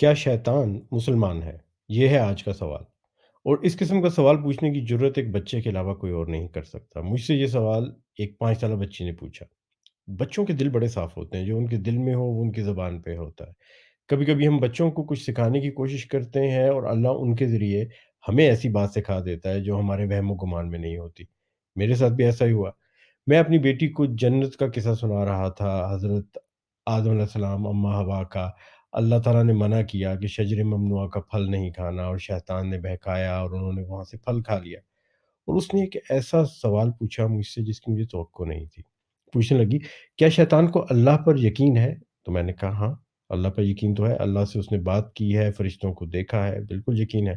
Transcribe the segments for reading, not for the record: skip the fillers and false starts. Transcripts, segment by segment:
کیا شیطان مسلمان ہے؟ یہ ہے آج کا سوال۔ اور اس قسم کا سوال پوچھنے کی جرأت ایک بچے کے علاوہ کوئی اور نہیں کر سکتا۔ مجھ سے یہ سوال ایک 5 سالہ بچی نے پوچھا۔ بچوں کے دل بڑے صاف ہوتے ہیں، جو ان کے دل میں ہو وہ ان کی زبان پہ ہوتا ہے۔ کبھی-کبھی ہم بچوں کو کچھ سکھانے کی کوشش کرتے ہیں اور اللہ ان کے ذریعے ہمیں ایسی بات سکھا دیتا ہے جو ہمارے وہم و گمان میں نہیں ہوتی۔ میرے ساتھ بھی ایسا ہی ہوا۔ میں اپنی بیٹی کو جنت کا قصہ سنا رہا تھا، حضرت آدم علیہ السلام، اماں حوا کا۔ اللہ تعالیٰ نے منع کیا کہ شجر ممنوعہ کا پھل نہیں کھانا، اور شیطان نے بہکایا اور انہوں نے وہاں سے پھل کھا لیا۔ اور اس نے ایک ایسا سوال پوچھا مجھ سے جس کی مجھے توقع نہیں تھی۔ پوچھنے لگی، کیا شیطان کو اللہ پر یقین ہے؟ تو میں نے کہا ہاں، اللہ پر یقین تو ہے، اللہ سے اس نے بات کی ہے، فرشتوں کو دیکھا ہے، بالکل یقین ہے۔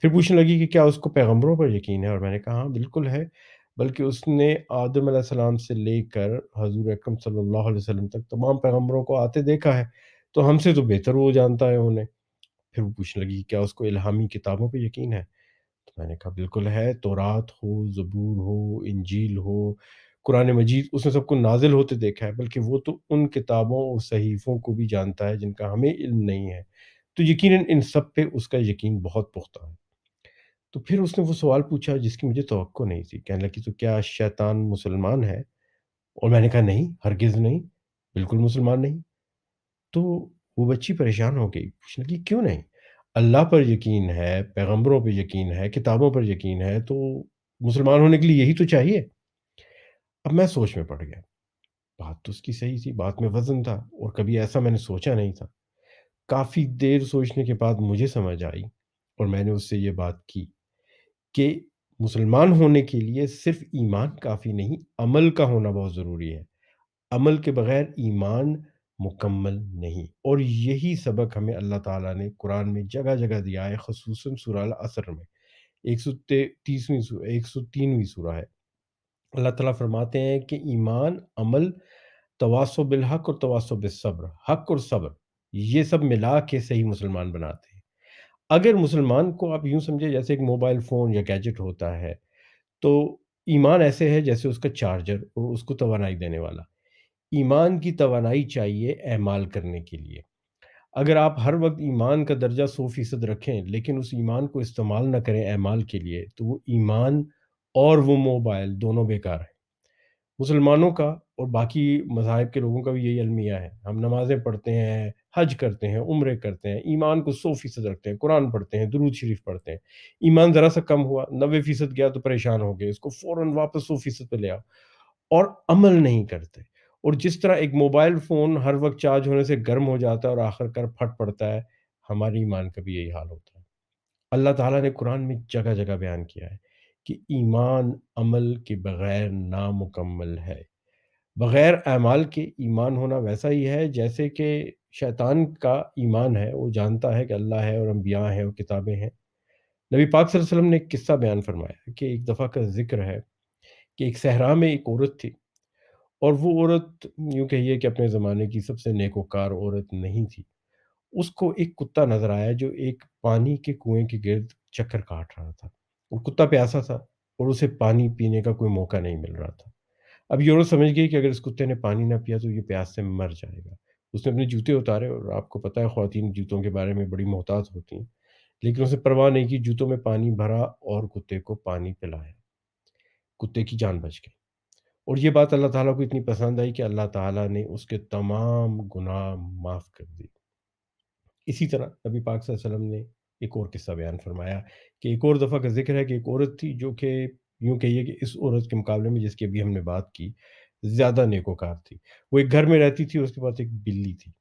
پھر پوچھنے لگی کہ کیا اس کو پیغمبروں پر یقین ہے؟ اور میں نے کہا ہاں بالکل ہے، بلکہ اس نے آدم علیہ السلام سے لے کر حضور اکرم صلی اللہ علیہ وسلم تک تمام پیغمبروں کو آتے دیکھا ہے، تو ہم سے تو بہتر وہ جانتا ہے انہیں۔ پھر وہ پوچھنے لگی کیا اس کو الہامی کتابوں پہ یقین ہے؟ تو میں نے کہا بالکل ہے، تورات ہو، زبور ہو، انجیل ہو، قرآن مجید، اس نے سب کو نازل ہوتے دیکھا ہے، بلکہ وہ تو ان کتابوں اور صحیفوں کو بھی جانتا ہے جن کا ہمیں علم نہیں ہے، تو یقیناً ان سب پہ اس کا یقین بہت پختہ ہے۔ تو پھر اس نے وہ سوال پوچھا جس کی مجھے توقع نہیں تھی، کہنے لگی تو کیا شیطان مسلمان ہے؟ اور میں نے کہا نہیں، ہرگز نہیں، بالکل مسلمان نہیں۔ تو وہ بچی پریشان ہو گئی، پوچھنے لگی کیوں نہیں؟ اللہ پر یقین ہے، پیغمبروں پہ یقین ہے، کتابوں پر یقین ہے، تو مسلمان ہونے کے لیے یہی تو چاہیے۔ اب میں سوچ میں پڑ گیا، بات تو اس کی صحیح تھی، بات میں وزن تھا، اور کبھی ایسا میں نے سوچا نہیں تھا۔ کافی دیر سوچنے کے بعد مجھے سمجھ آئی، اور میں نے اس سے یہ بات کی کہ مسلمان ہونے کے لیے صرف ایمان کافی نہیں، عمل کا ہونا بہت ضروری ہے۔ عمل کے بغیر ایمان مکمل نہیں، اور یہی سبق ہمیں اللہ تعالیٰ نے قرآن میں جگہ جگہ دیا ہے، خصوصاً سورہ العصر میں۔ 103ویں سورہ ہے۔ اللہ تعالیٰ فرماتے ہیں کہ ایمان، عمل، تواصو بالحق اور تواصو بالصبر، حق اور صبر، یہ سب ملا کے صحیح مسلمان بناتے ہیں۔ اگر مسلمان کو آپ یوں سمجھے جیسے ایک موبائل فون یا گیجٹ ہوتا ہے، تو ایمان ایسے ہے جیسے اس کا چارجر اور اس کو توانائی دینے والا۔ ایمان کی توانائی چاہیے اعمال کرنے کے لیے۔ اگر آپ ہر وقت ایمان کا درجہ 100% رکھیں لیکن اس ایمان کو استعمال نہ کریں اعمال کے لیے، تو وہ ایمان اور وہ موبائل دونوں بیکار ہیں۔ مسلمانوں کا اور باقی مذاہب کے لوگوں کا بھی یہی المیہ ہے۔ ہم نمازیں پڑھتے ہیں، حج کرتے ہیں، عمرے کرتے ہیں، ایمان کو 100% رکھتے ہیں، قرآن پڑھتے ہیں، درود شریف پڑھتے ہیں۔ ایمان ذرا سا کم ہوا، 90% گیا تو پریشان ہو گئے، اس کو فوراً واپس 100% پہ لے آؤ، اور عمل نہیں کرتے۔ اور جس طرح ایک موبائل فون ہر وقت چارج ہونے سے گرم ہو جاتا ہے اور آخر کار پھٹ پڑتا ہے، ہماری ایمان کا بھی یہی حال ہوتا ہے۔ اللہ تعالیٰ نے قرآن میں جگہ جگہ بیان کیا ہے کہ ایمان عمل کے بغیر نامکمل ہے۔ بغیر اعمال کے ایمان ہونا ویسا ہی ہے جیسے کہ شیطان کا ایمان ہے، وہ جانتا ہے کہ اللہ ہے اور انبیاء ہیں اور کتابیں ہیں۔ نبی پاک صلی اللہ علیہ وسلم نے ایک قصہ بیان فرمایا کہ ایک دفعہ کا ذکر ہے کہ ایک صحرا میں ایک عورت تھی، اور وہ عورت یوں کہیے کہ اپنے زمانے کی سب سے نیکوکار عورت نہیں تھی۔ اس کو ایک کتا نظر آیا جو ایک پانی کے کنویں کے گرد چکر کاٹ رہا تھا۔ وہ کتا پیاسا تھا اور اسے پانی پینے کا کوئی موقع نہیں مل رہا تھا۔ اب یہ عورت سمجھ گئی کہ اگر اس کتے نے پانی نہ پیا تو یہ پیاس سے مر جائے گا۔ اس نے اپنے جوتے اتارے، اور آپ کو پتہ ہے خواتین جوتوں کے بارے میں بڑی محتاط ہوتی ہیں، لیکن اس نے پرواہ نہیں کی، جوتوں میں پانی بھرا اور کتے کو پانی پلایا۔ کتے کی جان بچ گئی۔ اور یہ بات اللہ تعالیٰ کو اتنی پسند آئی کہ اللہ تعالیٰ نے اس کے تمام گناہ معاف کر دی۔ اسی طرح نبی پاک صلی اللہ علیہ وسلم نے ایک اور قصہ بیان فرمایا کہ ایک اور دفعہ کا ذکر ہے کہ ایک عورت تھی جو کہ یوں کہیے کہ اس عورت کے مقابلے میں جس کی ابھی ہم نے بات کی زیادہ نیکوکار تھی۔ وہ ایک گھر میں رہتی تھی، اور اس کے پاس ایک بلی تھی،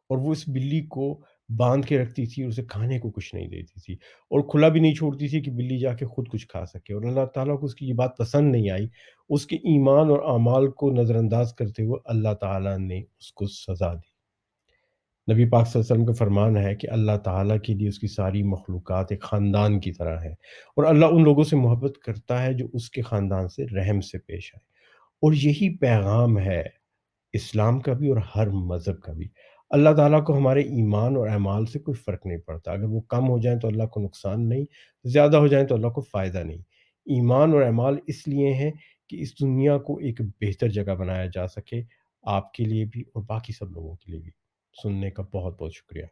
اور وہ اس بلی کو باندھ کے رکھتی تھی اور اسے کھانے کو کچھ نہیں دیتی تھی، اور کھلا بھی نہیں چھوڑتی تھی کہ بلی جا کے خود کچھ کھا سکے۔ اور اللہ تعالیٰ کو اس کی یہ بات پسند نہیں آئی۔ اس کے ایمان اور اعمال کو نظر انداز کرتے ہوئے اللہ تعالیٰ نے اس کو سزا دی۔ نبی پاک صلی اللہ علیہ وسلم کا فرمان ہے کہ اللہ تعالیٰ کے لیے اس کی ساری مخلوقات ایک خاندان کی طرح ہے، اور اللہ ان لوگوں سے محبت کرتا ہے جو اس کے خاندان سے رحم سے پیش آئے۔ اور یہی پیغام ہے اسلام کا بھی اور ہر مذہب کا بھی۔ اللہ تعالیٰ کو ہمارے ایمان اور اعمال سے کوئی فرق نہیں پڑتا، اگر وہ کم ہو جائیں تو اللہ کو نقصان نہیں، زیادہ ہو جائیں تو اللہ کو فائدہ نہیں۔ ایمان اور اعمال اس لیے ہیں کہ اس دنیا کو ایک بہتر جگہ بنایا جا سکے، آپ کے لیے بھی اور باقی سب لوگوں کے لیے بھی۔ سننے کا بہت بہت شکریہ۔